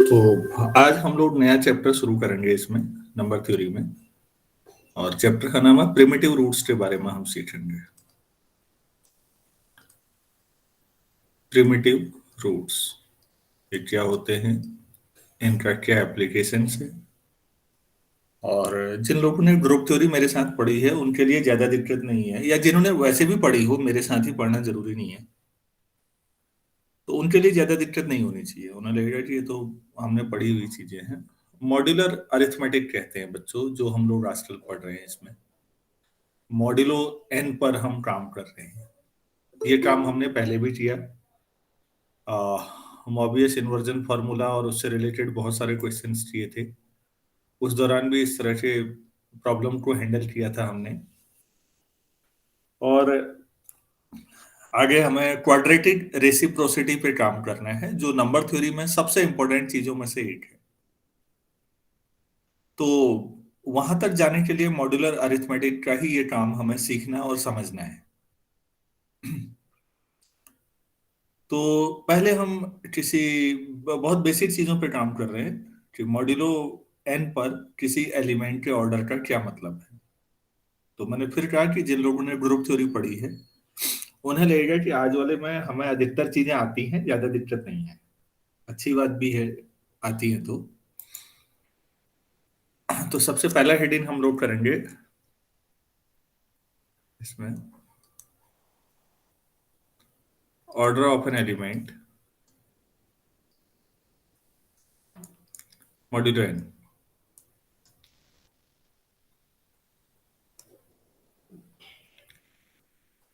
तो आज हम लोग नया चैप्टर शुरू करेंगे इसमें, नंबर थ्योरी में। और चैप्टर का नाम है प्रिमिटिव रूट्स के बारे में हम सीखेंगे। प्रिमिटिव रूट्स ये क्या होते हैं, इनका क्या एप्लीकेशन है। और जिन लोगों ने ग्रुप थ्योरी मेरे साथ पढ़ी है उनके लिए ज्यादा दिक्कत नहीं है, या जिन्होंने वैसे भी पढ़ी हो, मेरे साथ ही पढ़ना जरूरी नहीं है, तो उनके लिए ज्यादा दिक्कत नहीं होनी चाहिए। उन्हें लगेगा कि ये तो हमने पढ़ी हुई चीजें हैं। मॉड्यूलर अरिथमेटिक कहते हैं बच्चों, जो हम लोग आजकल पढ़ रहे हैं। इसमें मॉड्यूलो एन पर हम काम कर रहे हैं। ये काम हमने पहले भी किया। मोबियस इन्वर्जन फार्मूला और उससे रिलेटेड बहुत सारे क्वेश्चंस किए थे। उस दौरान भी इस तरह के प्रॉब्लम को हैंडल किया था हमने। और आगे हमें क्वाड्रेटिक रेसिप्रोसिटी पे काम करना है, जो नंबर थ्योरी में सबसे इंपॉर्टेंट चीजों में से एक है। तो वहां तक जाने के लिए मॉड्यूलर अरिथमेटिक का ही ये काम हमें सीखना और समझना है। तो पहले हम किसी बहुत बेसिक चीजों पे काम कर रहे हैं कि मॉड्यूलो एन पर किसी एलिमेंट के ऑर्डर का क्या मतलब है। तो मैंने फिर कहा कि जिन लोगों ने ग्रुप थ्योरी पढ़ी है उन्हें लगेगा कि आज वाले में हमें अधिकतर चीजें आती हैं, ज्यादा दिक्कत नहीं है। अच्छी बात भी है, आती है तो सबसे पहला हेडिंग हम लोग करेंगे इसमें, order of n element modulo n.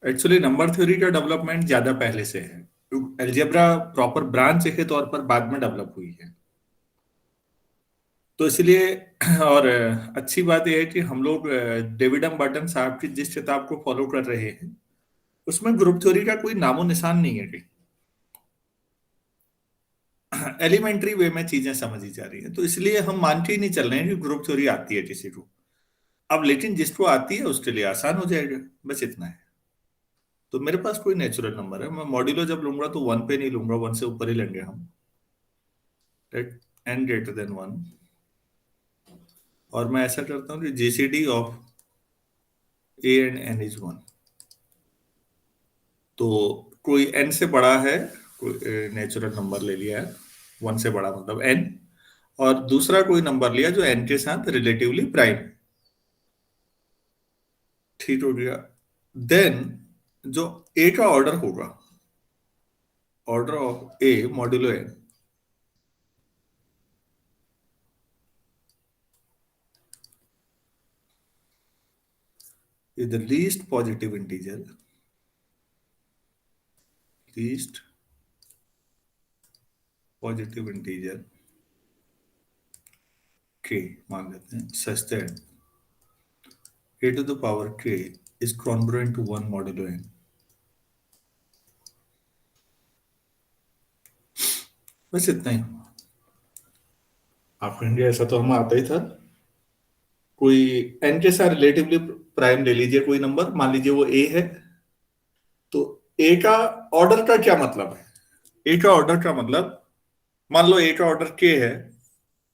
Actually number theory का डेवलपमेंट ज्यादा पहले से है। अलजेब्रा प्रॉपर ब्रांच के तौर पर बाद में डेवलप हुई है, तो इसलिए और अच्छी बात यह है कि हम लोग डेविड एम बर्टन साहब की जिस किताब को फॉलो कर रहे हैं उसमें ग्रुप थ्योरी का कोई नामो निशान नहीं है। एलिमेंट्री वे में चीजें समझी जा रही हैं, तो इसलिए हम मान के ही नहीं चल रहे हैं कि ग्रुप थ्योरी आती है किसी को। अब लेकिन जिसको आती है उसके लिए आसान हो जाएगा, बस इतना है। तो मेरे पास कोई नेचुरल नंबर है, मैं मॉड्यूलो जब लूंगा तो वन पे नहीं लूंगा, वन से ऊपर ही लेंगे हम। N greater than one. और मैं ऐसा करता हूँ कि GCD of a and n is one. तो कोई एन से बड़ा है, कोई नेचुरल नंबर ले लिया है, वन से बड़ा मतलब एन, और दूसरा कोई नंबर लिया जो एन के साथ रिलेटिवली प्राइम। ठीक हो गया। देन जो ए का ऑर्डर होगा, order of a modulo n, is the least positive integer, least positive integer k मान लेते हैं, such that a to the power k is congruent to 1 modulo n। बस इतना ही। आप कहेंगे ऐसा तो हमें आता ही था। कोई n के साथ रिलेटिवली प्राइम ले लीजिए, कोई नंबर मान लीजिए वो a है। तो a का ऑर्डर का क्या मतलब है? a का ऑर्डर का मतलब, मान लो a का ऑर्डर k है,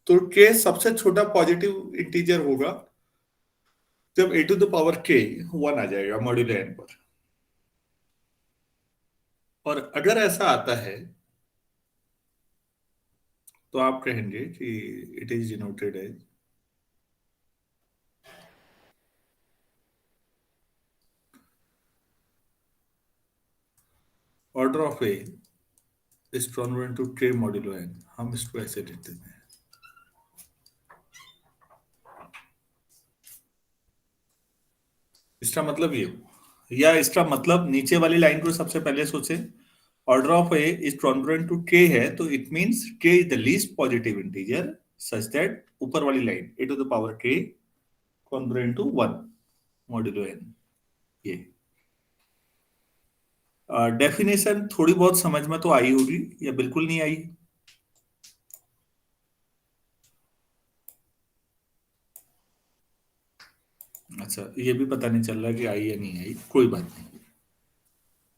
तो k सबसे छोटा पॉजिटिव इंटीजर होगा जब a to the power k one आ जाएगा मॉड्यूलो n पर। और अगर ऐसा आता है तो आप कहेंगे कि it is denoted as order of a is congruent to k modulo n। हम इसको ऐसे लिखते हैं। इसका मतलब ये, या इसका मतलब नीचे वाली लाइन को सबसे पहले सोचे। Order of a is congruent to k है, तो it means k is the least positive integer such that ऊपर वाली line a to the power k congruent to 1 modulo n। ये डेफिनेशन थोड़ी बहुत समझ में तो आई होगी या बिल्कुल नहीं आई? अच्छा, ये भी पता नहीं चल रहा कि आई या नहीं आई, कोई बात नहीं।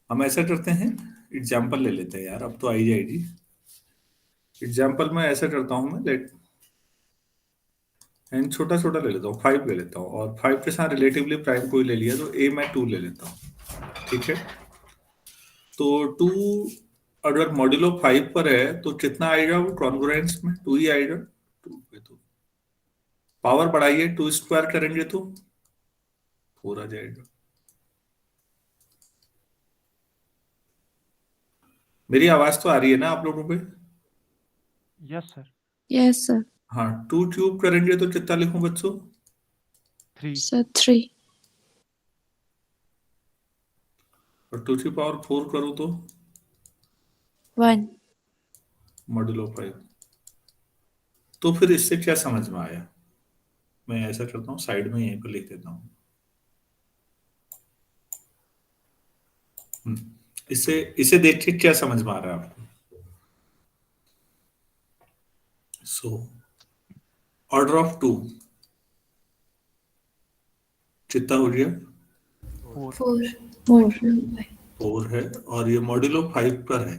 हम ऐसा करते हैं, एग्जाम्पल ले लेते हैं यार, अब तो आई जाएगी। एग्जाम्पल में ऐसा करता हूं, मैं लेट एन छोटा छोटा ले लेता हूँ, 5 ले लेता हूँ, और 5 के साथ रिलेटिवली प्राइम कोई ले लिया तो ए मैं 2 ले लेता हूँ। ठीक है, तो 2 अगर मॉड्यूलो 5 पर है तो कितना आएगा वो कॉन्ग्रुएंस में? 2 ही आएगा। 2 पे तो पावर बढ़ाइए, 2 स्क्वायर करेंगे तो 4 आ जाएगा। मेरी आवाज तो आ रही है ना आप लोगों पे? Yes sir. Yes, sir. हाँ, 2 क्यूब करेंगे तो कितना लिखूं बच्चों? 3। Sir, 3. और 2 की पावर 4 करूँ तो 1. मॉड्यूलो 5। तो फिर इससे क्या समझ में आया? मैं ऐसा करता हूँ, साइड में यहीं पर लिख देता हूँ। इसे इसे देख के क्या समझ में आ रहा है आपको? सो ऑर्डर ऑफ 2 कितना हो गया? 4। 4. More. 4 है, और ये मॉड्यूलो 5 पर है।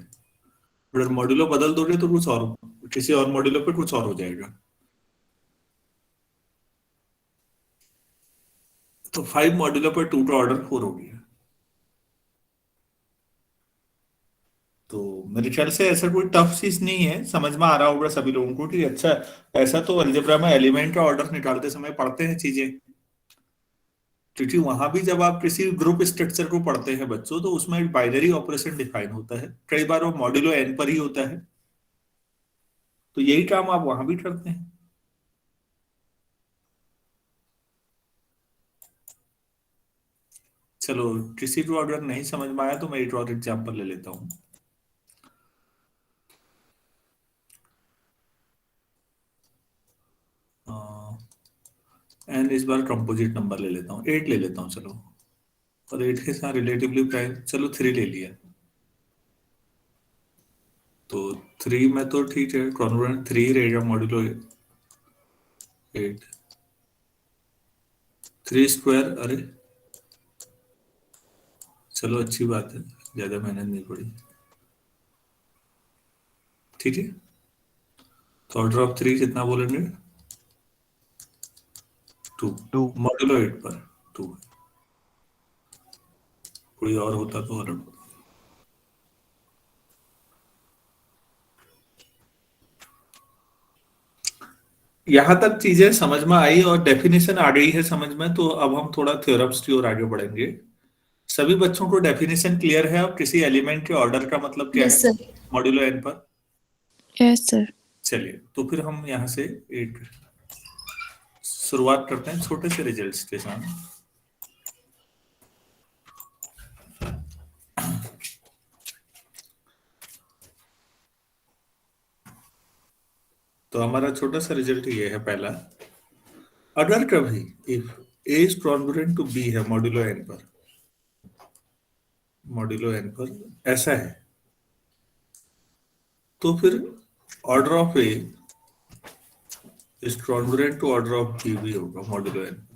अगर मॉड्यूलो बदल दोगे तो कुछ और, किसी और मॉड्यूलो पे कुछ और हो जाएगा। तो 5 मॉड्यूलो पर 2 का ऑर्डर 4 हो गया। तो मेरे ख्याल से ऐसा कोई टफ चीज नहीं है, समझ में आ रहा होगा सभी लोगों को कि अच्छा, ऐसा तो अलजेब्रा में एलिमेंट का ऑर्डर निकालते समय पढ़ते हैं चीजें। क्योंकि वहां भी जब आप किसी ग्रुप स्ट्रक्चर को पढ़ते हैं बच्चों, तो उसमें एक बाइनरी ऑपरेशन डिफाइन होता है, कई बार वो मॉड्यूलो एन पर ही होता है। तो यही काम आप वहां भी करते हैं। चलो, किसी को अगर नहीं समझ में आया तो मैं एक और एग्जाम्पल ले लेता हूँ। एन इस बार कंपोजिट नंबर ले लेता हूँ, 8 ले लेता हूँ चलो। और 8 के साथ रिलेटिवली प्राइम, चलो 3 ले लिया। तो 3 में तो ठीक है, कॉन्ग्रुएंट 3 रहेगा मॉड्यूलो 8। 3 स्क्वायर, अरे चलो अच्छी बात है, ज्यादा मेहनत नहीं पड़ी। ठीक है, तो ऑर्डर ऑफ 3 कितना बोलेंगे? 2। 2। मॉड्यूलो 8 पर 2। कोई और होता तो अलग होता। यहां तक चीजें समझ में आई और डेफिनेशन आ गई है समझ में, तो अब हम थोड़ा थ्योरम्स की ओर आगे बढ़ेंगे। सभी बच्चों को डेफिनेशन क्लियर है? अब किसी एलिमेंट के ऑर्डर का मतलब क्या Yes, है sir. मॉड्यूलो एन पर? Yes, sir. चलिए, तो फिर हम यहाँ से एक शुरुआत करते हैं छोटे से रिजल्ट्स के साथ। तो हमारा छोटा सा रिजल्ट ये है पहला। अगर कभी if a is congruent to b है मॉड्यूलो एन पर, मॉड्यूलो एन पर ऐसा है, तो फिर order of a is congruent to order of b भी होगा मॉड्यूलो एन।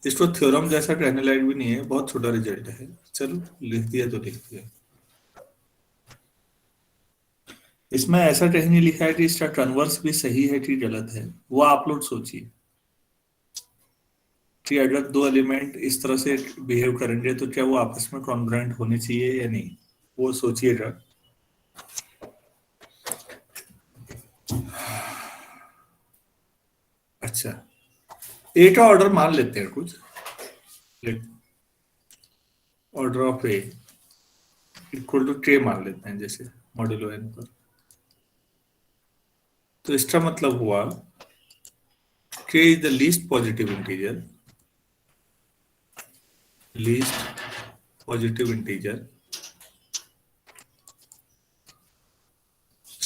इसको थ्योरम जैसा कहने लायक भी नहीं है, बहुत छोटा रिजल्ट है। चलो, लिख दिया तो लिख दिया। इसमें ऐसा कहीं नहीं लिखा है कि इसका कन्वर्स भी सही है कि गलत है, वो आप लोग सोचिए कि अगर दो एलिमेंट इस तरह से बिहेव करेंगे तो क्या वो आपस में कॉन्ग्रुएंट होने चाहिए या नहीं, वो सोचिएगा। अच्छा, ए का ऑर्डर मान लेते हैं कुछ, order of a equal to k मान लेते हैं जैसे मॉड्यूलो एन पर। तो इसका मतलब हुआ के is the least positive integer, least positive integer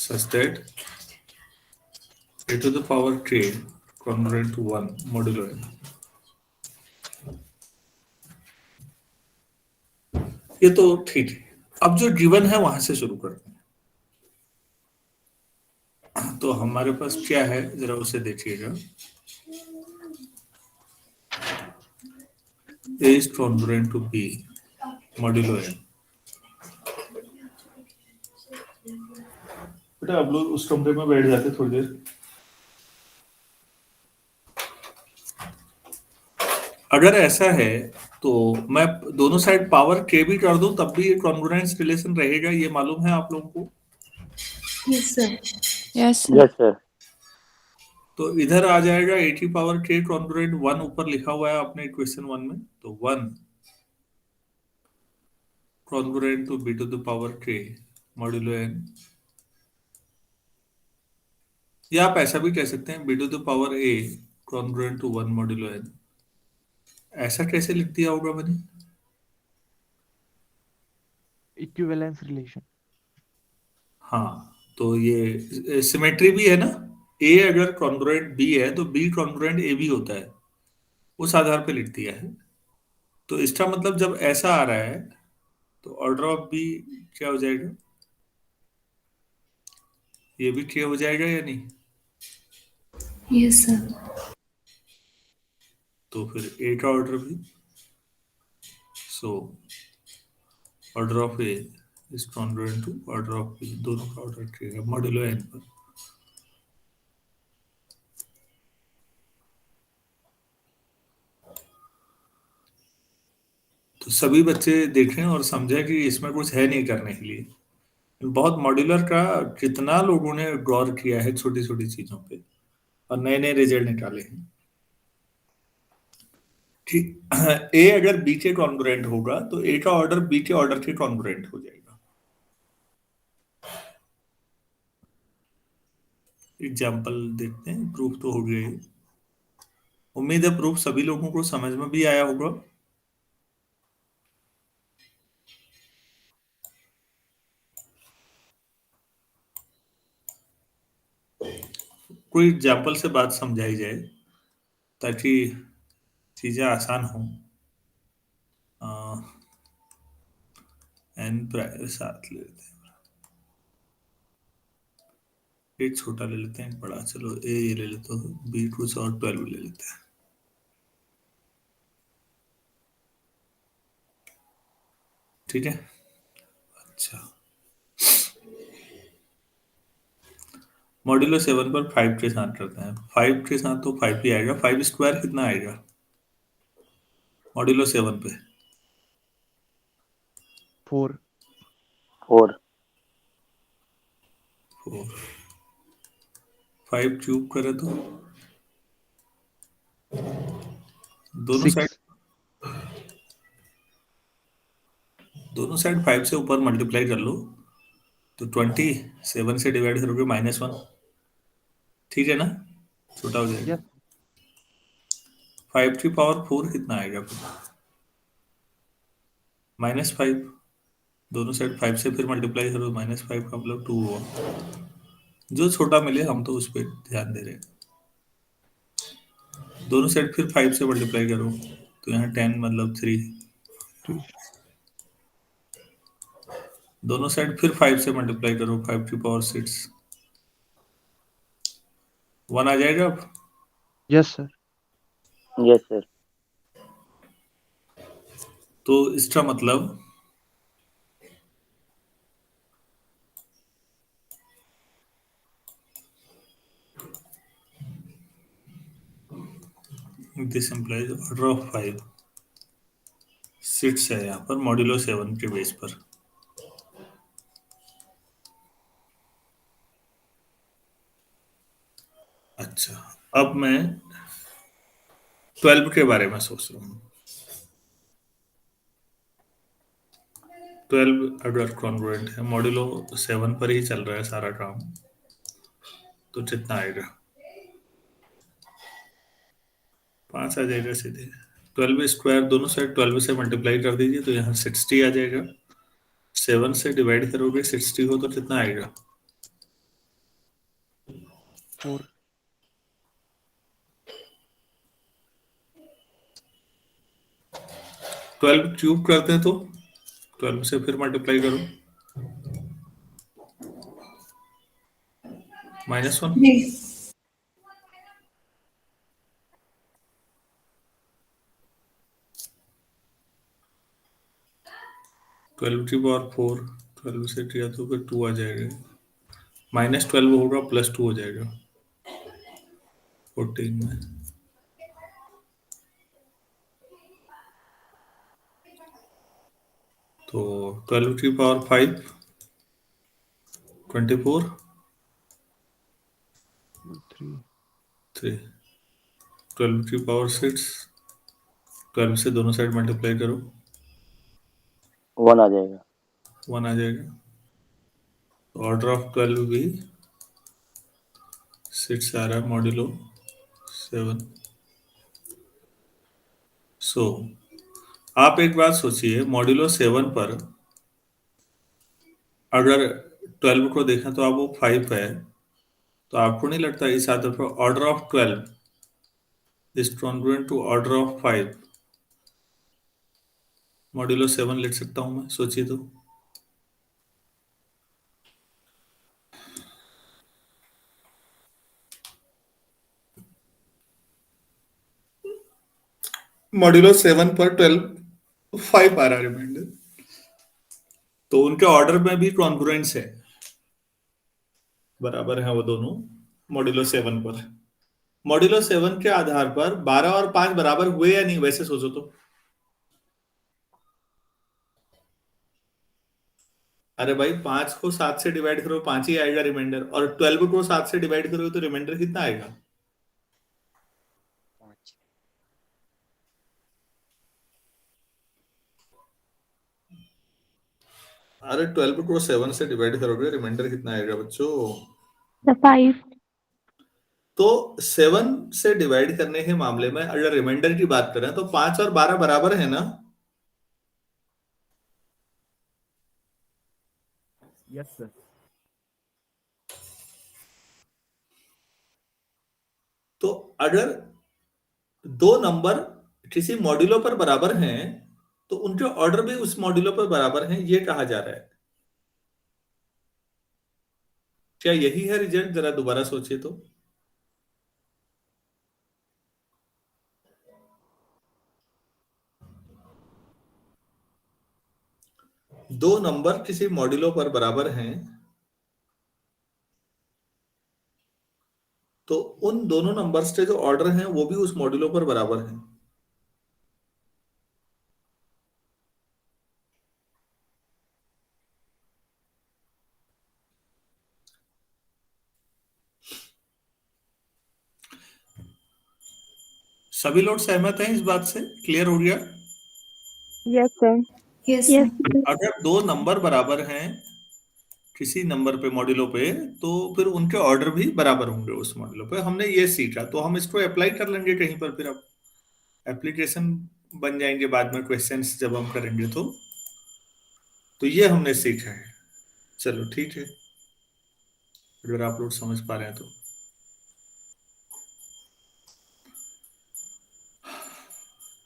such that a to the power k congruent to 1 modulo n। ये तो ठीक है। अब जो गिवन है वहां से शुरू करते हैं। तो हमारे पास क्या है, जरा उसे देखिएगा। A is congruent to B modulo n। बेटा आप लोग उस कमरे में बैठ जाते थोड़ी देर। अगर ऐसा है तो मैं दोनों साइड पावर k भी कर दूं तब भी ये कॉन्ग्रुएंस रिलेशन रहेगा, ये मालूम है आप लोगों को? Yes, sir. Yes, sir. Yes sir. तो इधर आ जाएगा a की पावर k कॉन्ग्रुएंट 1 ऊपर लिखा हुआ है आपने इक्वेशन 1 में, तो 1 congruent to b to the power k modulo n। या आप ऐसा भी कह सकते हैं b to the power a congruent to 1 modulo n। ऐसा कैसे लिख दिया होगा मैंने? Equivalence relation. हाँ, तो ये सिमेट्री भी है ना, a अगर कॉन्ग्रुएंट b है तो b कॉन्ग्रुएंट a भी होता है, उस आधार पे लिख दिया है। तो इसका मतलब जब ऐसा आ रहा है तो ऑर्डर ऑफ b क्या हो जाएगा? ये भी k हो जाएगा या नहीं? Yes, sir. तो फिर a का ऑर्डर भी, so order of a is congruent to order of b, दोनों का ऑर्डर k है मॉड्यूलो n पर। तो सभी बच्चे देखें और समझें कि इसमें कुछ है नहीं करने के लिए। बहुत मॉड्यूलर का कितना लोगों ने गौर किया है छोटी छोटी चीजों पे और नए नए रिजल्ट निकाले हैं कि ए अगर बी के कॉन्ग्रुएंट होगा तो ए का ऑर्डर बी के ऑर्डर के कॉन्ग्रुएंट हो जाएगा। एग्जाम्पल देखते हैं, प्रूफ तो हो गया। उम्मीद है प्रूफ सभी लोगों को समझ में भी आया होगा। कोई एग्जाम्पल से बात समझाई जाए ताकि चीजें आसान हो। एन साथ ले लेते हैं, एक छोटा ले लेते हैं, एक बड़ा। चलो ए ये ले लेते हो, बी कुछ और 12 ले लेते हैं। ठीक है, अच्छा। मॉड्यूलो 7 पर 5 के साथ करते हैं। 5 के साथ तो 5 ही आएगा। 5 स्क्वायर कितना आएगा मॉड्यूलो 7 पे? 4। 4। 4। 5 क्यूब करे तो दोनों 6। साइड, दोनों साइड 5 से ऊपर मल्टीप्लाई कर लो तो 27 से डिवाइड करोगे -1, ठीक है ना? छोटा हो जाएगा। यस। 5 की पावर 4 कितना आएगा फिर? -5, दोनों साइड 5 से फिर मल्टीप्लाई करो, -5 का मतलब 2 हुआ। जो छोटा मिले हम तो उस पर ध्यान दे रहे हैं। दोनों साइड फिर 5 से मल्टीप्लाई करो तो यहाँ 10 मतलब 3। 3। दोनों साइड फिर 5 से मल्टीप्लाई करो, 5 की पावर 6, 1 आ जाएगा अब। Yes sir. Yes sir. तो इसका मतलब दिस इंप्लाइज ऑर्डर ऑफ 5 6 है यहाँ पर मॉड्यूलो 7 के बेस पर। अच्छा, अब मैं 12 के बारे में सोच रहा हूँ। 12 अगर कॉन्ग्रुएंट है, मॉड्यूलो 7 पर ही चल रहा है सारा काम, तो कितना आएगा? 5 आ जाएगा सीधे। 12 स्क्वायर दोनों साइड 12 से मल्टीप्लाई कर दीजिए तो यहाँ 60 आ जाएगा। 7 से डिवाइड करोगे 60 हो तो कितना आएगा? 4। 12 क्यूब करते हैं तो 12 से फिर मल्टीप्लाई करो, -1। Yes. 12 की पावर 4, 12 से किया तो फिर 2 आ जाएगा, -12 होगा +2 हो जाएगा 14 में। तो 12 की पावर 5 24 3 3, 12 की पावर 6 12 से दोनों साइड मल्टीप्लाई करो, 1 आ जाएगा। 1 आ जाएगा। ऑर्डर ऑफ 12 भी 6 आ रहा है, मॉड्यूलो 7। सो आप एक बात सोचिए, मॉड्यूलो 7 पर अगर 12 को देखें तो आप वो 5 है, तो आपको नहीं लगता इस आधार पर order of 12 is congruent to order of 5, modulo 7 लिख सकता हूं मैं? सोचिए तो। मॉड्यूलो 7 पर 12 5 आ रहा है रिमाइंडर, तो उनके ऑर्डर में भी कॉन्ग्रुएंस है, बराबर है वो दोनों मॉड्यूलो 7 पर। मॉड्यूलो 7 के आधार पर 12 और 5 बराबर हुए या नहीं, वैसे सोचो तो। अरे भाई 5 को 7 से डिवाइड करो, 5 ही आएगा रिमाइंडर, और 12 को 7 से डिवाइड करोगे तो रिमाइंडर कितना आएगा? 5। अरे 12 को 7 से डिवाइड करोगे रिमाइंडर कितना आएगा बच्चों? The 5. तो 7 से डिवाइड करने के मामले में अगर रिमाइंडर की बात करें तो 5 और 12 बराबर है ना? Yes sir. तो अगर दो नंबर किसी मॉड्यूलो पर बराबर हैं तो उनके ऑर्डर भी उस मॉड्यूलो पर बराबर हैं, ये कहा जा रहा है। क्या यही है रिजल्ट? जरा दोबारा सोचिए तो। दो नंबर किसी मॉड्यूलो पर बराबर हैं तो उन दोनों नंबर्स के जो ऑर्डर हैं वो भी उस मॉड्यूलो पर बराबर हैं। सभी लोग सहमत हैं इस बात से? क्लियर हो गया? Yes, sir. Yes, sir. अगर दो नंबर बराबर हैं किसी नंबर पे मॉड्यूलो पे, तो फिर उनके ऑर्डर भी बराबर होंगे उस मॉड्यूलो पे। हमने ये सीखा, तो हम इसको अप्लाई कर लेंगे कहीं पर, फिर अब एप्लीकेशन बन जाएंगे बाद में क्वेश्चंस जब हम करेंगे तो ये हमने सीखा है। चलो ठीक है, अगर आप लोग समझ पा रहे हैं तो।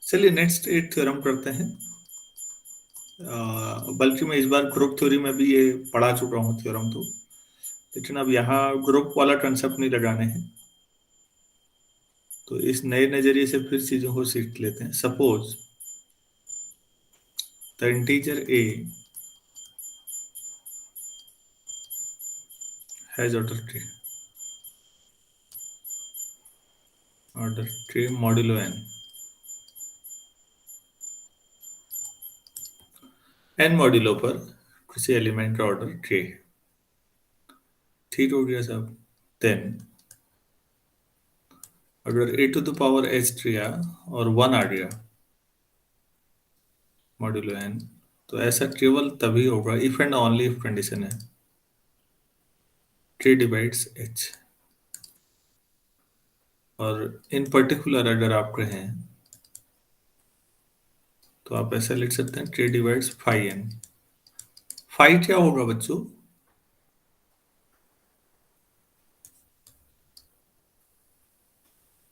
चलिए नेक्स्ट एक थ्योरम करते हैं। बल्कि मैं इस बार ग्रुप थ्योरी में भी ये पढ़ा चुका हूँ थ्योरम तो, लेकिन अब यहाँ ग्रुप वाला कंसेप्ट नहीं लगाने हैं, तो इस नए नजरिए से फिर चीजों को सीख लेते हैं। Suppose the integer a has order k modulo n modulo पर किसी एलिमेंट का ऑर्डर k। ठीक हो गया सब? देन अगर a⁻h किया और 1 आ गया मॉड्यूलो n, तो ऐसा केवल तभी होगा if and only if condition है k डिवाइड्स h। और इन पर्टिकुलर अगर आप कहें तो आप ऐसा लिख सकते हैं k divides phi n। Phi क्या होगा बच्चों?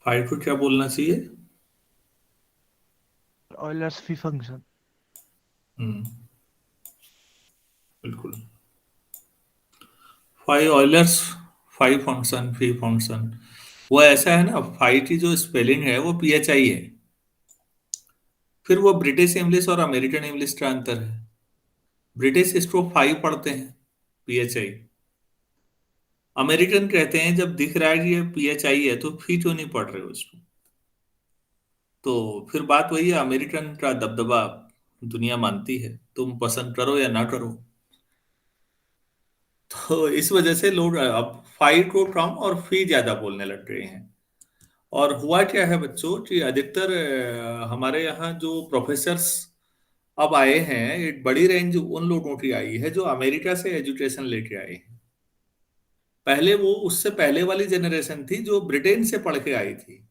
फाई को क्या बोलना चाहिए? Euler's phi function. बिल्कुल, phi Euler's phi function, phi function. वो ऐसा है ना, फाई की जो स्पेलिंग है वो PHI है, फिर वो ब्रिटिश इंग्लिश और अमेरिकन इंग्लिश का अंतर है। ब्रिटिश इसको फाइव पढ़ते हैं, PHI। अमेरिकन कहते हैं जब दिख रहा है कि ये PHI है तो फी क्यों नहीं पढ़ रहे हो इसको। तो फिर बात वही है, अमेरिकन का दबदबा दुनिया मानती है, तुम पसंद करो या ना करो। तो इस वजह से लोग अब फाइव को कम और फी ज्यादा बोलने लग गए हैं। और हुआ क्या है बच्चों कि अधिकतर हमारे यहाँ जो प्रोफेसर्स अब आए हैं, एक बड़ी रेंज उन लोगों की आई है जो अमेरिका से एजुकेशन लेके आए हैं। पहले वो उससे पहले वाली जनरेशन थी जो ब्रिटेन से पढ़ के आई थी।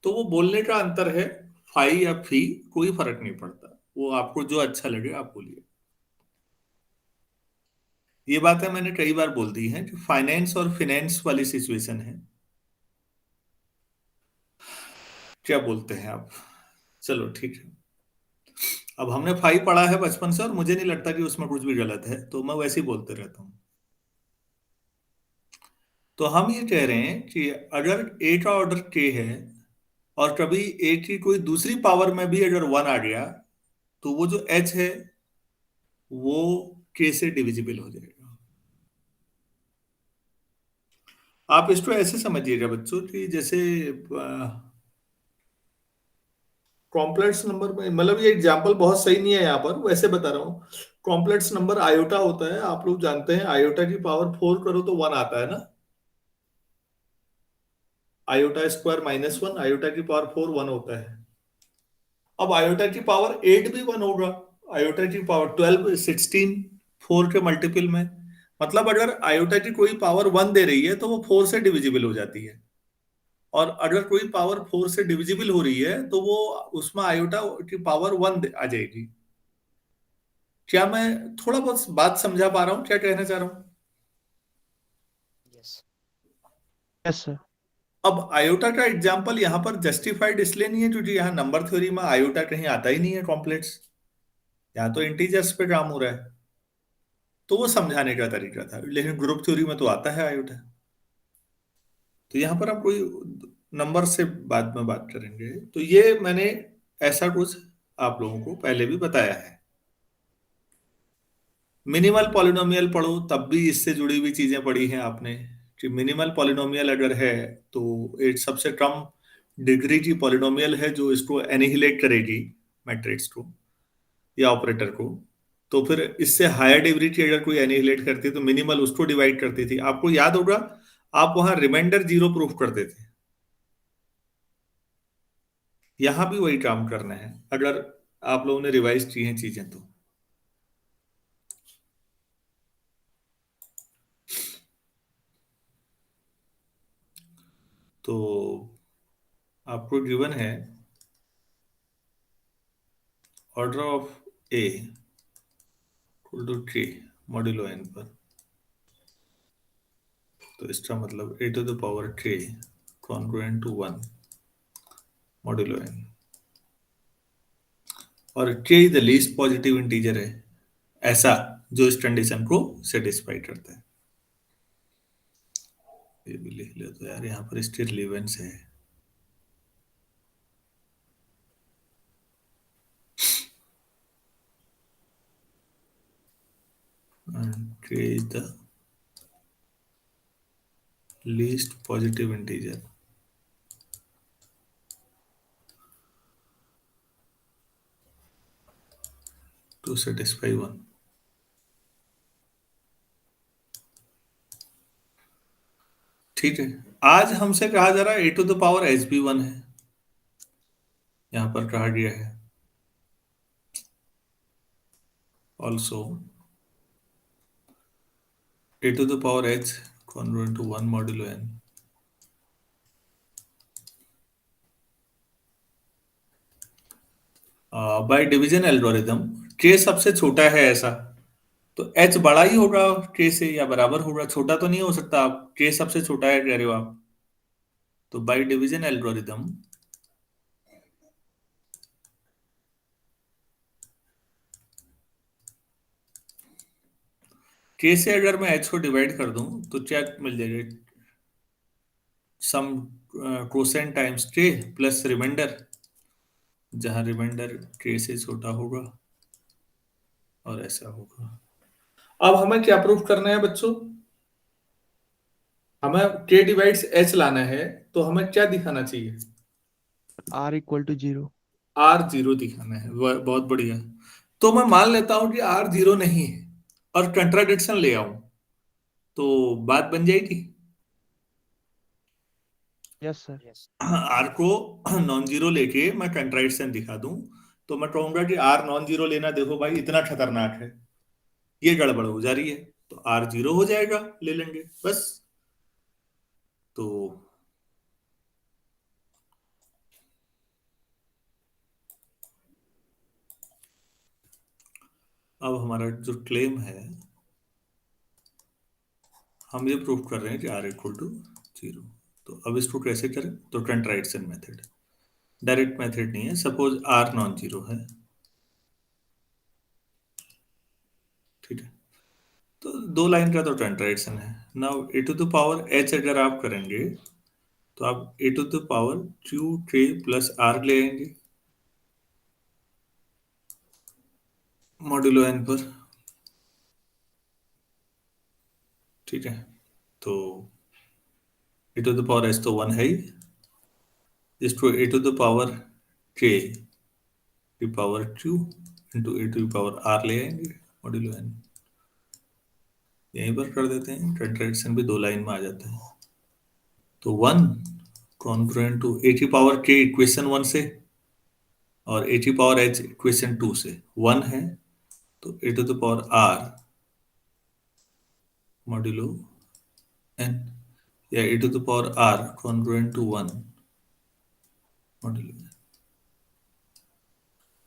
तो वो बोलने का अंतर है, फाई या फी कोई फर्क नहीं पड़ता, वो आपको जो अच्छा लगे आप बोलिए। ये बातें मैंने कई बार बोल दी हैं कि फाइनेंस और फिनेंस वाली सिचुएशन है। क्या बोलते हैं आप? चलो ठीक है। अब हमने फाइव पढ़ा है बचपन से और मुझे नहीं लगता कि उसमें कुछ भी गलत है, तो मैं वैसे ही बोलते रहता हूँ। तो हम ये कह रहे हैं कि अगर ए का ऑर्डर के है और कभी ए की कोई दूसरी पावर में भी अगर वन आ गया, तो वो जो एच है वो के से डिविजिबल हो जाएगा। आप इसको ऐसे समझिएगा बच्चों कि जैसे कॉम्प्लेक्स नंबर में, मतलब ये एग्जांपल बहुत सही नहीं है यहाँ पर, वैसे बता रहा हूँ। कॉम्प्लेक्स नंबर आयोटा होता है, आप लोग जानते हैं आयोटा की पावर 4 करो तो 1 आता है ना। आयोटा स्क्वायर -1, आयोटा की पावर 4 1 होता है। अब आयोटा की पावर 8 भी 1 होगा, आयोटा की पावर 12 16 4 के मल्टीपल में। मतलब अगर आयोटा की कोई पावर 1 दे रही है तो वो 4 से डिविजिबल हो जाती है, और अगर कोई पावर 4 से डिविजिबल हो रही है तो वो उसमें आयोटा की पावर 1 आ जाएगी। क्या मैं थोड़ा बहुत बात समझा पा रहा हूँ, क्या कहना चाह रहा हूँ? Yes, sir. अब आयोटा का एग्जांपल यहाँ पर जस्टिफाइड इसलिए नहीं है क्योंकि यहाँ नंबर थ्योरी में आयोटा कहीं आता ही नहीं है कॉम्प्लेक्स, यहाँ तो इंटीजर्स पे काम हो रहा है। तो वो समझाने का तरीका था, लेकिन ग्रुप थ्योरी में तो आता है आयोटा। तो यहाँ पर हम कोई नंबर से बाद में बात करेंगे। तो ये मैंने ऐसा कुछ आप लोगों को पहले भी बताया है। मिनिमल पॉलिनोमियल पढ़ो तब भी इससे जुड़ी हुई चीजें पढ़ी हैं आपने, कि मिनिमल पॉलिनोमियल अगर है तो एक सबसे कम डिग्री की पॉलिनोमियल है जो इसको एनिहिलेट करेगी, मैट्रिक्स को या ऑपरेटर को। तो फिर इससे हायर डिग्री की अगर कोई एनिहिलेट करती है तो मिनिमल उसको डिवाइड करती थी। आपको याद होगा, आप वहां रिमाइंडर जीरो प्रूफ करते थे। यहां भी वही काम करना है अगर आप लोगों ने रिवाइज की हैं चीजें तो। तो आपको गिवन है order of a equal to k modulo n पर। तो इसका मतलब a to the power k congruent to 1 modulo n, और k the least positive integer है ऐसा जो इस कंडीशन को सेटिस्फाई करता है। ये भी लिख ले तो यार, यहाँ पर इसकी रिलेवेंस है। And k is the least positive integer to satisfy 1। ठीक है, आज हमसे कहा जा रहा है a to the power h b 1 है, यहां पर कहा गया है also a to the power h congruent to 1 modulo n. By division algorithm के सबसे छोटा है ऐसा, तो एच बड़ा ही होगा के से या बराबर होगा, छोटा तो नहीं हो सकता। आप के सबसे छोटा है कह रहे हो आप, तो बाय डिवीजन एल्गोरिथम के से अगर मैं एच को डिवाइड कर दूं तो क्या मिल जाएगा, सम कोसेंट टाइम्स के प्लस रिमाइंडर, जहां रिमाइंडर के से छोटा होगा और ऐसा होगा। अब हमें क्या प्रूफ करना है बच्चों? हमें k डिवाइड्स h लाना है, तो हमें क्या दिखाना चाहिए? R equal to 0. r zero दिखाना है। बहुत बढ़िया। तो मैं मान लेता हूं कि r जीरो नहीं है और कंट्राडिक्शन ले आऊं, तो बात बन जाएगी। Yes, sir. आर को नॉन जीरो लेके मैं कंट्राडिक्शन दिखा दूं, तो मैं कहूंगा कि आर नॉन जीरो लेना देखो भाई इतना खतरनाक है, ये गड़बड़ हो जा रही है, तो आर जीरो हो जाएगा, ले लेंगे बस। तो अब हमारा जो क्लेम है, हम ये प्रूव कर रहे हैं कि आर इक्वल टू जीरो। तो अब इसको कैसे करें? तो कंट्राडिक्शन मेथड, डायरेक्ट मेथड नहीं है। सपोज आर नॉन जीरो है, ठीक है, तो दो लाइन का तो कंट्राडिक्शन है। Now a to the power h अगर आप करेंगे, तो आप a to the power q k plus r ले आएंगे मॉड्यूलो एन पर, ठीक है। तो a to the power h तो वन है ही, इसको a to the power k की power q into a to the power r ले आएंगे मॉड्यूलो एन, यहीं पर कर देते हैं। कंट्राडिक्शन भी दो लाइन में आ जाता है। तो वन कॉन्ग्रुएंट टू ए की पावर के इक्वेशन वन से, और ए की पावर एच इक्वेशन टू से वन है, तो a to the power r modulo n, या a to the power r congruent to one modulo n.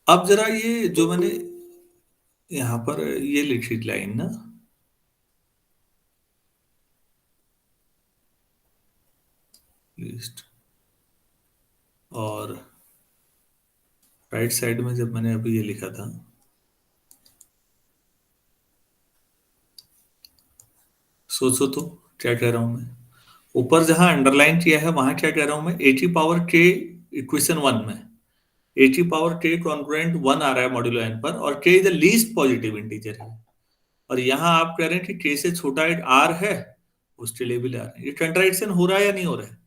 अब जरा ये जो मैंने यहाँ पर ये लिखी लाइन ना, लिस्ट, और राइट साइड में जब मैंने अभी ये लिखा था, सोचो तो क्या कह रहा हूं मैं? ऊपर जहां अंडरलाइन किया है वहां क्या कह रहा हूं मैं? ए की पावर के इक्वेशन वन में ए की पावर के कॉन्ग्रुएंट वन आ रहा है मॉड्यूलो एन पर, और के is the least positive integer है। और यहां आप कह रहे हैं कि के से छोटा एक आर है, उसके लिए भी ले आ रहे हैं। ये कंट्राडिक्शन हो रहा है या नहीं हो रहा है?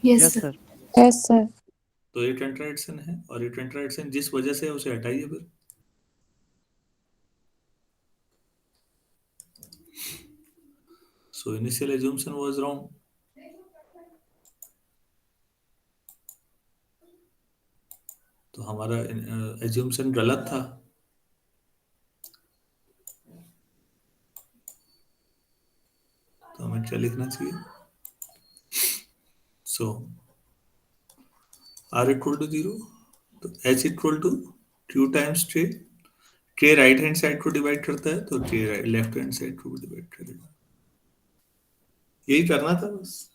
Yes, sir. Yes, sir. तो ये कंट्राडिक्शन है, और ये कंट्राडिक्शन जिस वजह से है उसे हटाइए फिर। So initial assumption was wrong। तो हमारा एज्यूम्शन गलत था। तो हमें क्या लिखना चाहिए? So r equal to zero, तो h equal to q times k right hand side को डिवाइड करता है, तो के लेफ्ट हैंड साइड को डिवाइड करेगा। यही करना था बस।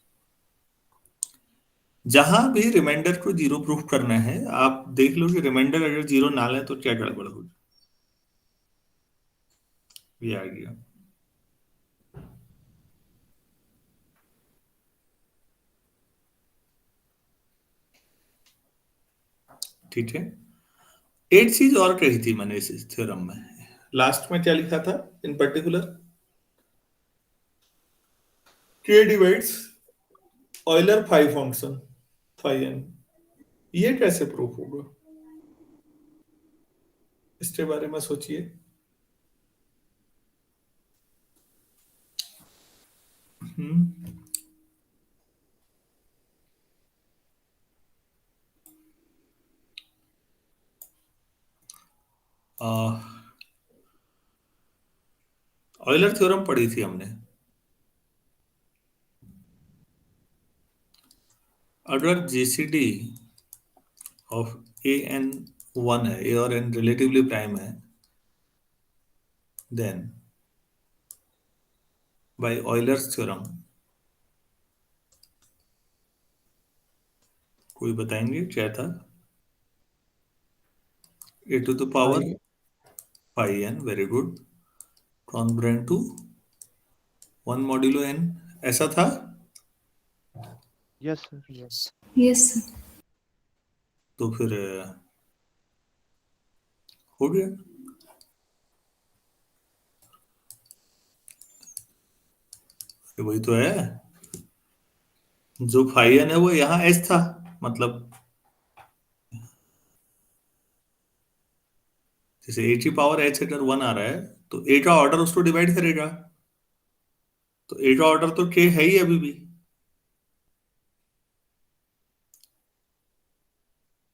जहां भी रिमाइंडर को जीरो प्रूफ करना है, आप देख लो कि रिमाइंडर अगर जीरो ना ले तो क्या गड़बड़ होगी। ये आ गया। ठीक है। एक चीज और कही थी मैंने इस थ्योरम में, लास्ट में क्या लिखा था in particular? K divides Euler phi function phi n. ये कैसे प्रूफ होगा? इसके बारे में सोचिए। ऑयलर थ्योरम पढ़ी थी हमने। अगर GCD of a n one है, ए और एन रिलेटिवली प्राइम है, देन बाय ऑयलर्स थ्योरम, कोई बताएंगे क्या था? A to the power phi n, very good, congruent to one modulo n, ऐसा था। Yes, sir. Yes, sir. तो फिर हो गया। ये वही तो है, जो फाई एन है वो यहाँ एच था, मतलब जैसे ए की पावर एच अगर 1 आ रहा है तो ए का ऑर्डर उसको डिवाइड करेगा, तो ए का ऑर्डर तो के है ही अभी भी।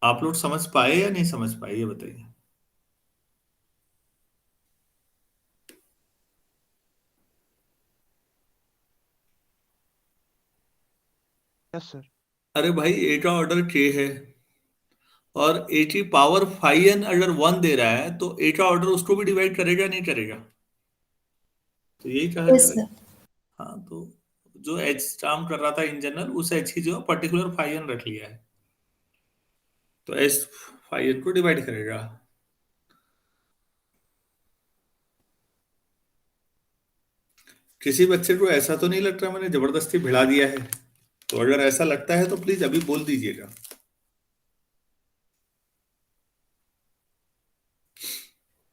आप लोग समझ पाए या नहीं समझ पाए ये बताइए। Yes sir. अरे भाई ए का ऑर्डर के है, और ए की पावर फाई एन अगर 1 दे रहा है तो ए का ऑर्डर उसको भी डिवाइड करेगा नहीं करेगा, तो यही कहा जा यस रहा है। सर। हाँ, तो जो एच काम कर रहा था इन जनरल, उस एच की जो पर्टिकुलर फाई एन रख लिया है, तो एच फाई एन को डिवाइड करेगा। किसी बच्चे को ऐसा तो नहीं लगता मैंने जबरदस्ती भिड़ा दिया है? तो अगर ऐसा लगता है तो प्लीज अभी बोल दीजिएगा।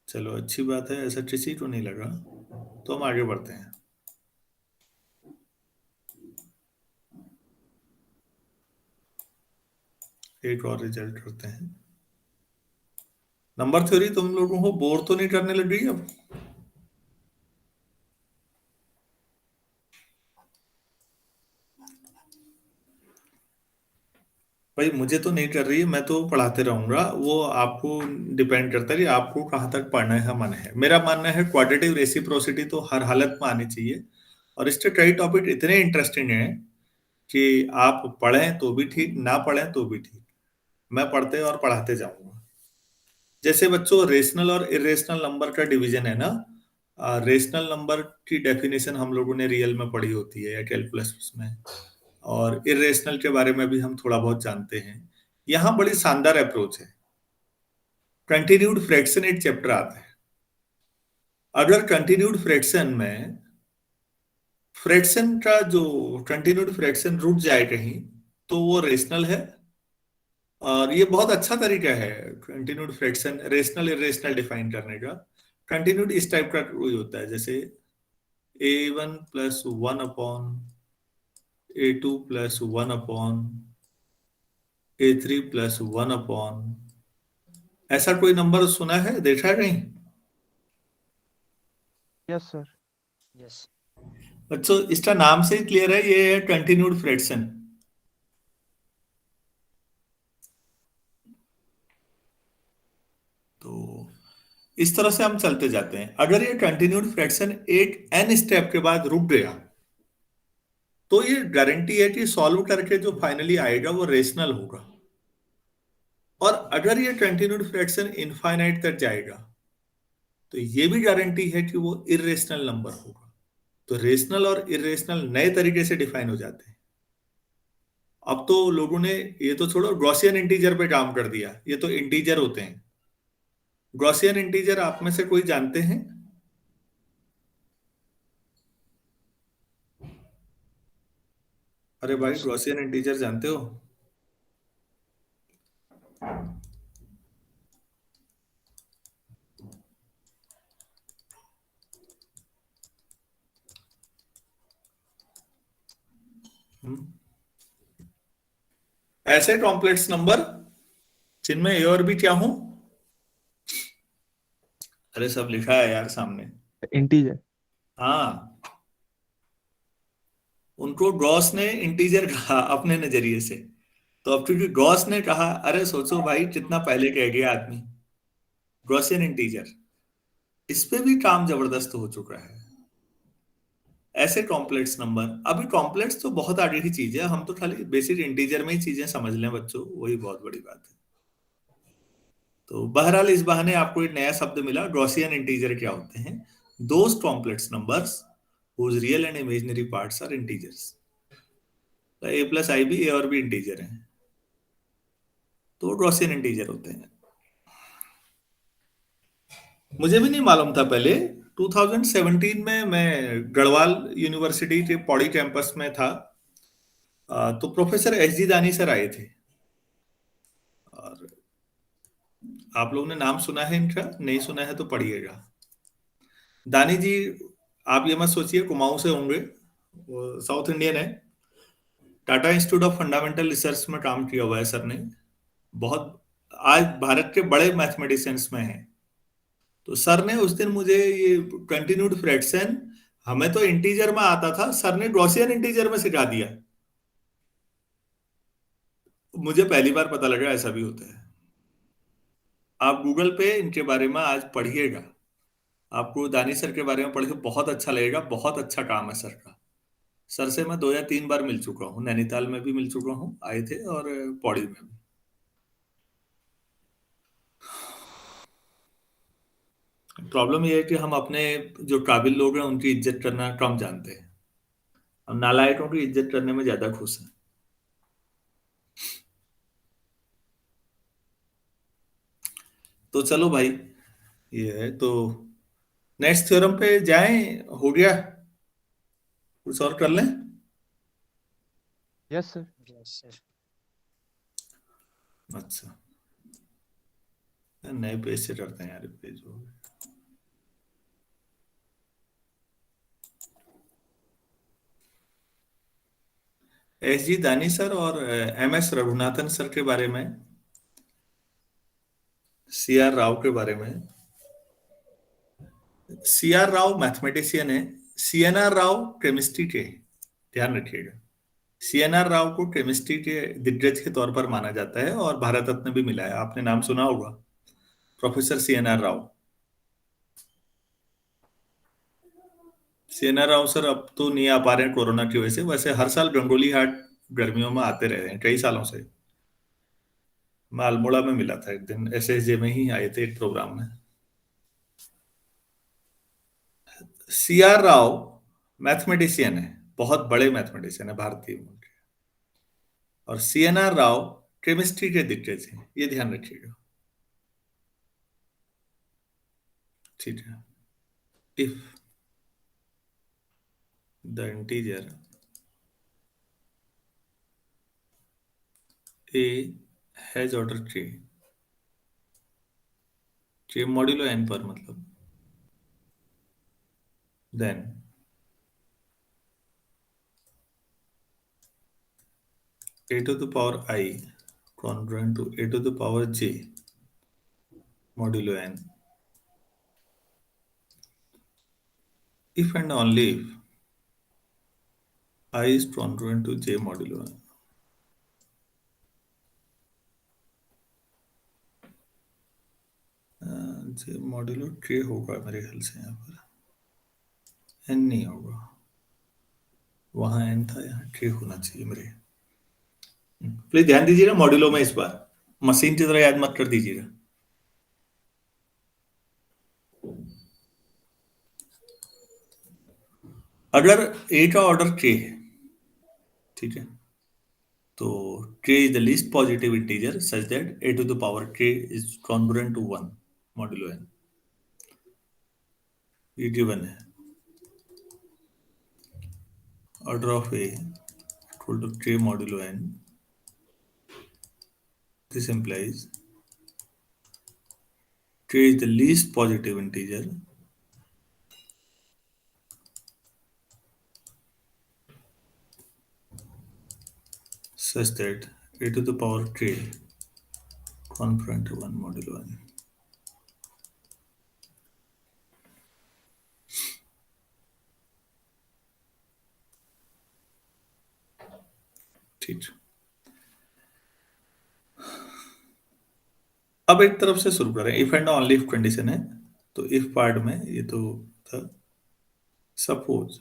चलो अच्छी बात है, ऐसा किसी को नहीं लगा, तो हम आगे बढ़ते हैं। एक और रिजल्ट करते हैं। नंबर थ्योरी तुम लोगों को बोर तो नहीं करने लगी अब? भाई मुझे तो नहीं कर रही है, मैं तो पढ़ाते रहूंगा, वो आपको डिपेंड करता है कि आपको कहाँ तक पढ़ने का मन है। मेरा मानना है क्वाड्रेटिव रेसिप्रोसिटी तो हर हालत में आनी चाहिए, और इसके कई टॉपिक इतने इंटरेस्टिंग हैं कि आप पढ़ें तो भी ठीक, ना पढ़ें तो भी ठीक, मैं पढ़ते और पढ़ाते जाऊंगा। जैसे बच्चों रेशनल और इरेशनल नंबर का डिवीजन है ना, रेशनल नंबर की डेफिनेशन हम लोगों ने रियल में पढ़ी होती है या कैलकुलस में, और इरेशनल के बारे में भी हम थोड़ा बहुत जानते हैं। यहाँ बड़ी शानदार अप्रोच है, कंटिन्यूड फ्रैक्शन एक चैप्टर आता है। अगर कंटिन्यूड फ्रैक्शन में फ्रैक्शन का जो कंटिन्यूड फ्रैक्शन रुक जाए कहीं, तो वो रेशनल है। और ये बहुत अच्छा तरीका है continued fraction rational irrational define करने का। कंटिन्यूड इस टाइप का वही होता है, जैसे a1 + 1 a2 + 1 a3 + 1, ऐसा कोई नंबर सुना है, देखा है कहीं? Yes sir. यस। बच्चों इसका नाम से ही क्लियर है, ये है कंटिन्यूड फ्रैक्शन। तो इस तरह से हम चलते जाते हैं। अगर ये कंटिन्यूड फ्रैक्शन एक n स्टेप के बाद रुक गया, तो ये गारंटी है कि सॉल्व करके जो फाइनली आएगा वो रेशनल होगा। और अगर ये कंटिन्यूड फ्रैक्शन इनफाइनाइट तक जाएगा, तो ये भी गारंटी है कि वो इरेशनल नंबर होगा। तो रेशनल और इरेशनल नए तरीके से डिफाइन हो जाते हैं। अब तो लोगों ने ये तो छोड़ो, गॉसियन इंटीजर पे काम कर दिया, ये तो इंटीजर होते हैं। गॉसियन इंटीजर आप में से कोई जानते हैं? अरे भाई गॉसियन इंटीजर जानते हो? हम्म। ऐसे कॉम्प्लेक्स नंबर जिनमें ए और बी क्या हो? अरे सब लिखा है यार सामने। इंटीजर। हाँ, उनको गॉस ने इंटीजर कहा अपने नजरिए से, तो अब क्योंकि गॉस ने कहा, अरे सोचो भाई कितना पहले कह गया आदमी, गॉसियन इंटीजर, इस पे भी काम जबरदस्त हो चुका है। ऐसे कॉम्प्लेक्स नंबर, अभी कॉम्प्लेक्स तो बहुत आगे की चीज है, हम तो खाली बेसिक इंटीजर में ही चीजें समझ लें बच्चों, वही बहुत बड़ी बात है। तो बहरहाल इस बहाने आपको एक नया शब्द मिला, गॉसियन इंटीजर क्या होते हैं? Those complex numbers whose real and imaginary parts are integers। तो a+i भी a और भी इंटीजर हैं, तो गॉसियन इंटीजर होते हैं। मुझे भी नहीं मालूम था पहले। 2017 में मैं गढ़वाल यूनिवर्सिटी के पौड़ी कैंपस में था, तो प्रोफेसर एस जी दानी सर आए थे। और आप लोगों ने नाम सुना है इनका, नहीं सुना है तो पढ़िएगा। दानी जी, आप ये मत सोचिए कुमाऊं से होंगे, वो साउथ इंडियन है। Tata institute of fundamental research में काम किया हुआ है सर ने। बहुत आज भारत के बड़े मैथमेटिशियंस में है। तो सर ने उस दिन मुझे ये कंटिन्यूड फ्रैक्शन, हमें तो इंटीजर में आता था, सर ने गॉसियन इंटीजर में सिखा दिया। मुझे पहली बार पता लगा ऐसा भी होता है। आप गूगल पे इनके बारे में आज पढ़िएगा, आपको दानिश सर के बारे में पढ़ के बहुत अच्छा लगेगा। बहुत अच्छा काम है सर का। सर से मैं 2 या 3 बार मिल चुका हूँ, नैनीताल में भी मिल चुका हूँ, आए थे, और पौड़ी में भी। प्रॉब्लम यह है कि हम अपने जो काबिल लोग हैं उनकी इज्जत करना कम जानते हैं। हम नालायकों की इज्जत करने में ज्यादा खुश हैं। तो चलो भाई, ये है तो नेक्स्ट थ्योरम पे जाएं। हो गया, कुछ और कर लें? Yes sir. Yes sir. अच्छा, नए पेज से करते हैं यार, पेज हो गया। एस जी दानी सर और एम एस रघुनाथन सर के बारे में, सी आर राव के बारे में। सी आर राव मैथमेटिशियन है, C N R Rao chemistry के, ध्यान रखिएगा। सी एन आर राव को केमिस्ट्री के दिग्गज के तौर पर माना जाता है और भारत रत्न भी मिला है। आपने नाम सुना होगा, professor C N R Rao. C N R Rao sir अब तो नहीं आ पा रहे हैं कोरोना की वजह से। वैसे हर साल गंगोली हाट गर्मियों में आते रहे हैं कई सालों से। मैं अल्मोड़ा में मिला था एक दिन, एसएसजे में ही आए थे एक प्रोग्राम में। सी आर राव मैथमेटिशियन है, बहुत बड़े मैथमेटिशियन है भारतीय मूल के। और C N R Rao chemistry के दिग्गज हैं, ये ध्यान रखिएगा। ठीक है। If the integer a has order k modulo n पर, मतलब then a to the power I congruent to a to the power j modulo n, if and only if I is congruent to j modulo n। j modulo k होगा मेरे ख्याल से, यहाँ पर n नहीं होगा। वहां n था, यहाँ k होना चाहिए मेरे। प्लीज ध्यान दीजिएगा मॉड्यूलो में, इस बार मशीन की तरह याद मत कर दीजिएगा। अगर a का ऑर्डर k है, ठीक है, तो k is the least positive integer such that a to the power k is congruent to 1 modulo n। ये गिवन है। Order of a equal to k modulo n, this implies k is the least positive integer such that a to the power k congruent to 1 modulo n। ठीक। अब एक तरफ से शुरू करें। If and only if condition है, तो if part में ये तो था, suppose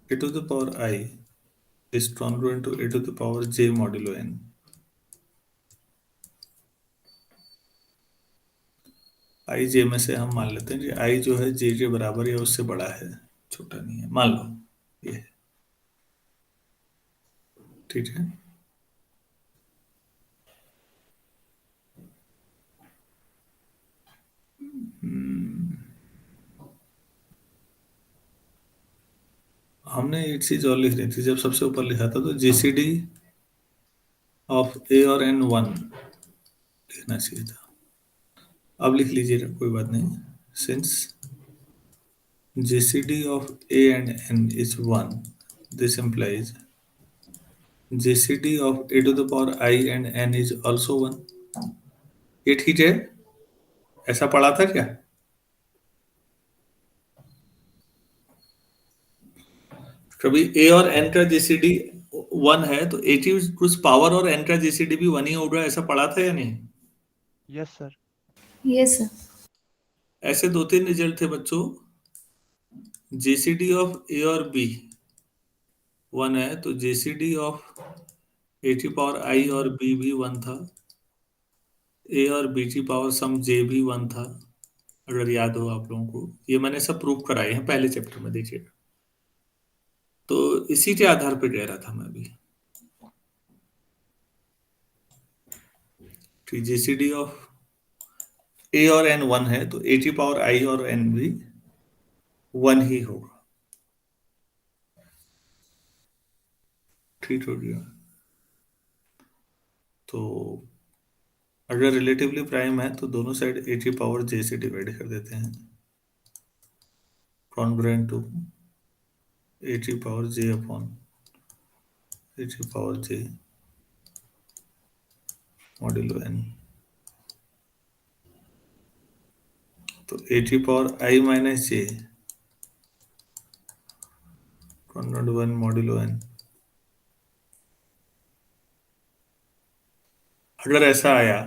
a to the power I is congruent to a to the power j modulo n। आई जे में से हम मान लेते हैं कि आई जो है जे के बराबर या उससे बड़ा है, छोटा नहीं है, मान लो ये है। ठीक है। हमने एक चीज और लिख रही थी, जब सबसे ऊपर लिखा था तो जीसीडी ऑफ ए और एन 1 लिखना चाहिए था। अब लिख लीजिएगा, कोई बात नहीं। Since GCD of A and N is 1. This implies GCD of A to the power I and N is also 1. ये ठीक है? ऐसा पढ़ा था क्या? कभी A और N का GCD 1 है तो A की कुछ पावर और N का GCD भी 1 ही होगा, ऐसा पढ़ा था या नहीं? Yes sir. Yes, sir. ऐसे दो तीन रिजल्ट थे बच्चों। GCD ऑफ A और B 1 है तो GCD ऑफ A की पावर I और B भी 1 था। A और B की पावर सम J भी 1 था, अगर याद हो आप लोगों को। ये मैंने सब प्रूफ कराए हैं पहले चैप्टर में, देखिएगा। तो इसी के आधार पे कह रहा था मैं भी कि GCD ऑफ A और N 1 है तो A की पावर I और N भी 1 ही होगा। ठीक हो गया। तो अगर रिलेटिवली प्राइम है तो दोनों साइड A की पावर J से डिवाइड कर देते हैं, कॉन्ग्रुएंट टू A की पावर J अपॉन A की पावर J मॉड्यूलो N। तो A की power I minus J congruent 1 modulo N। अगर ऐसा आया,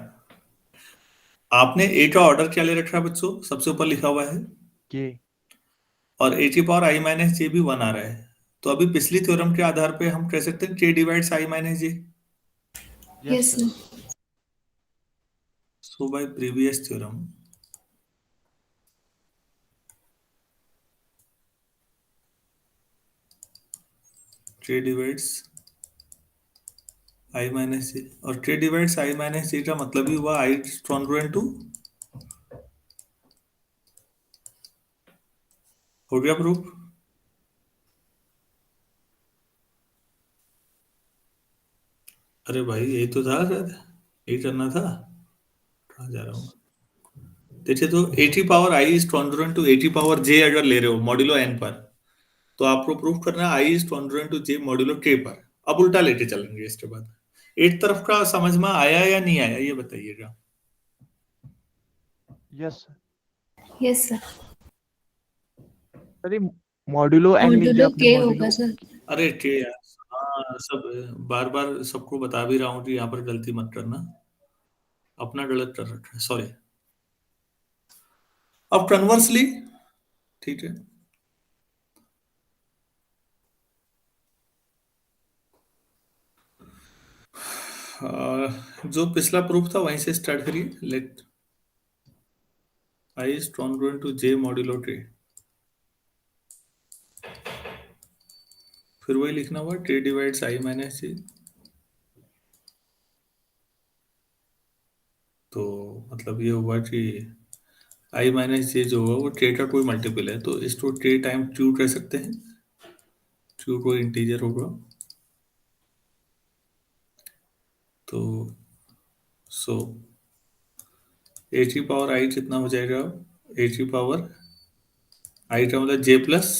आपने A का ऑर्डर क्या ले रखा है बच्चों? सबसे ऊपर लिखा हुआ है के। और A की पावर I माइनस J भी 1 आ रहा है। तो अभी पिछली थ्योरम के आधार पे हम कह सकते हैं K divides I minus J। Yes Yes, sir. sir. So by previous theorem, K divides I minus J, और K divides I minus J का मतलब ही हुआ I कॉन्ग्रुएंट टू। हो गया प्रूफ? अरे भाई यही तो था शायद, यही करना था। कहाँ जा रहा हूँ? देखिए, तो A की power I is congruent to A की पावर J अगर ले रहे हो मॉड्यूलो N पर, तो आपको प्रूफ करना है I is congruent to J modulo K पर। अब उल्टा लेके चलेंगे इसके बाद। एक तरफ का समझ में आया या नहीं आया, ये बताइएगा। Yes sir. Yes, sir. Sir ये मॉड्यूलो एन लीजिए, Modulo आपने K होगा मॉड्यूलो। sir. अरे के यार, हाँ सब बार बार सबको बता भी रहा हूँ कि यहाँ पर गलती मत करना, अपना गलत कर रखा है, सॉरी। अब कन्वर्सली, ठीक है, जो पिछला प्रूफ था वहीं से स्टार्ट करिए। Let I is congruent to J modulo K, फिर वही लिखना हुआ K divides I minus J। तो मतलब ये हुआ कि I माइनस J जो होगा वो K का कोई मल्टीपल है, तो इसको K टाइम Q कह सकते हैं। Q कोई इंटीजर होगा, तो सो A की पावर I कितना हो जाएगा? A की पावर I का मतलब J प्लस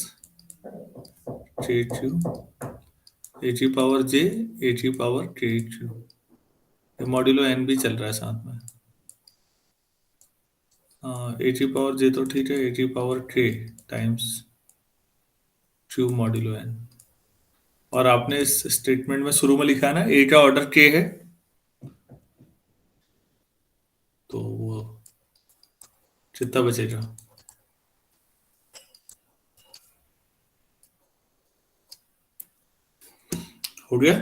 KQ, A की पावर J, A की पावर KQ। ये मॉड्यूलो N भी चल रहा है साथ में। हाँ, A की पावर J तो ठीक है, A की power K times Q modulo N। और आपने इस स्टेटमेंट में शुरू में लिखा है ना A का ऑर्डर K है, तो वो कितना बचेगा? हो गया?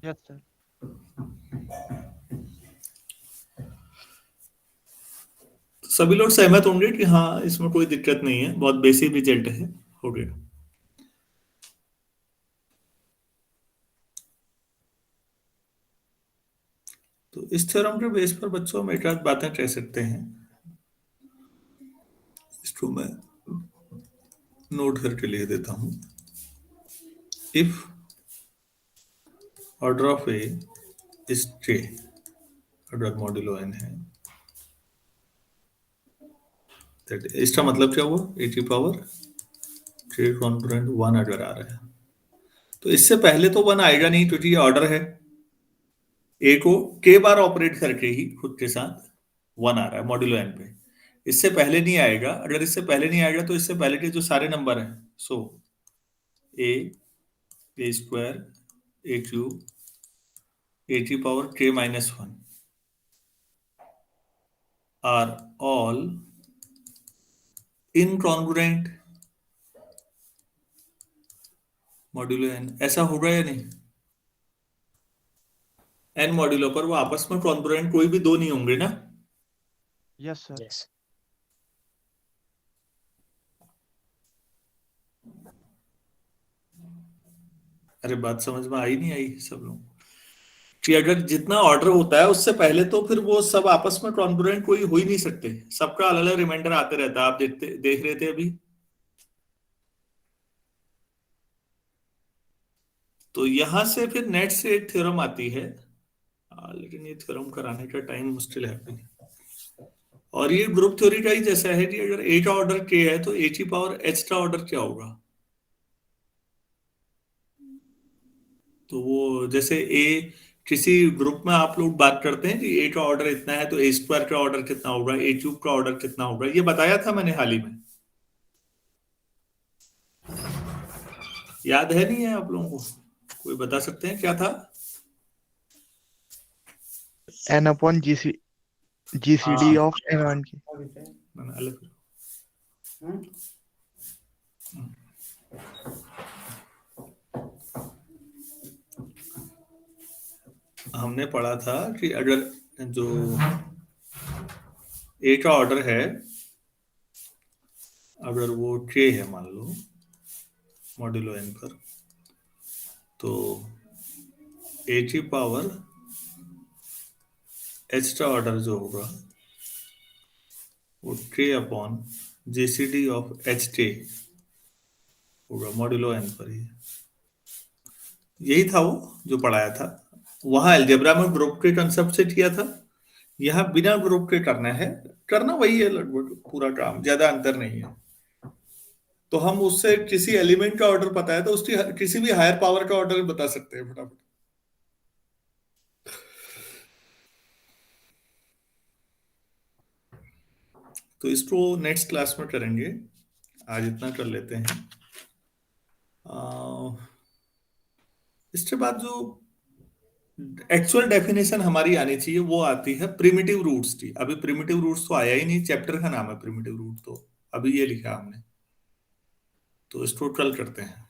Yes sir. सभी लोग सहमत होंगे कि हाँ इसमें कोई दिक्कत नहीं है, बहुत बेसिक रिजल्ट है। हो गया। तो इस थ्योरम के बेस पर बच्चों हम एक आध बातें कह सकते हैं, इसको मैं नोट करके लिख देता हूं। If order of a is K, अगर मॉड्यूलो N है, इसका मतलब क्या हुआ, ए की पावर k कॉन्ग्रुएंट 1 अगर आ रहा है तो इससे पहले तो 1 आएगा नहीं क्योंकि ये ऑर्डर है। ए को k बार ऑपरेट करके ही खुद के साथ 1 आ रहा है मॉड्यूलो n पे। इससे पहले नहीं आएगा, अगर इससे पहले नहीं आएगा तो इससे पहले के जो सारे नंबर हैं, सो ए स्क्वायर ए क्यूब ए की power k minus 1 are all incongruent modulo n। ऐसा होगा या नहीं? n मॉड्यूलो पर वो आपस में कॉन्ग्रुएंट कोई भी दो नहीं होंगे ना? Yes sir. yes, अरे बात समझ में आई नहीं आई सब लोग? कि अगर जितना ऑर्डर होता है उससे पहले तो फिर वो सब आपस में कॉन्ग्रुएंट कोई हो ही नहीं सकते, सबका अलग अलग रिमाइंडर आते रहता है। आप देख रहे थे अभी। तो यहां से फिर नेट से एक थ्योरम आती है, लेकिन ये थ्योरम कराने का टाइम मुश्किल है अभी। और ये ग्रुप थ्योरी का ही जैसा है कि अगर ए का ऑर्डर के है तो ए की पावर एच का ऑर्डर क्या होगा। तो वो जैसे ए किसी ग्रुप में आप लोग बात करते हैं कि ए का ऑर्डर इतना है तो ए स्क्वायर का ऑर्डर कितना होगा, ए क्यूब का ऑर्डर कितना होगा, ये बताया था मैंने हाल ही में। याद है नहीं है आप लोगों को? कोई बता सकते हैं क्या था? n upon GCD of n1 की। मैंने अलग हमने पढ़ा था कि अगर जो ए का ऑर्डर है, अगर वो k है मान लो मॉड्यूलो n पर, तो ए की पावर एच का ऑर्डर जो होगा वो k upon GCD of H के होगा मॉड्यूलो n पर ही। यही था वो जो पढ़ाया था वहां अलजेब्रा में, ग्रुप के कंसेप्ट से किया था। यहाँ बिना ग्रुप के करना है, करना वही है लगभग पूरा काम, ज्यादा अंतर नहीं है। तो हम उससे किसी एलिमेंट का ऑर्डर पता है तो उसकी किसी भी हायर पावर का ऑर्डर बता सकते हैं फटाफट। तो इसको नेक्स्ट क्लास में करेंगे, आज इतना कर लेते हैं। इसके बाद जो एक्चुअल डेफिनेशन हमारी आनी चाहिए वो आती है प्रिमिटिव रूट्स की। अभी प्रिमिटिव रूट्स तो आया ही नहीं, चैप्टर का नाम है प्रिमिटिव रूट, तो अभी ये लिखा हमने, तो इसको कल करते हैं।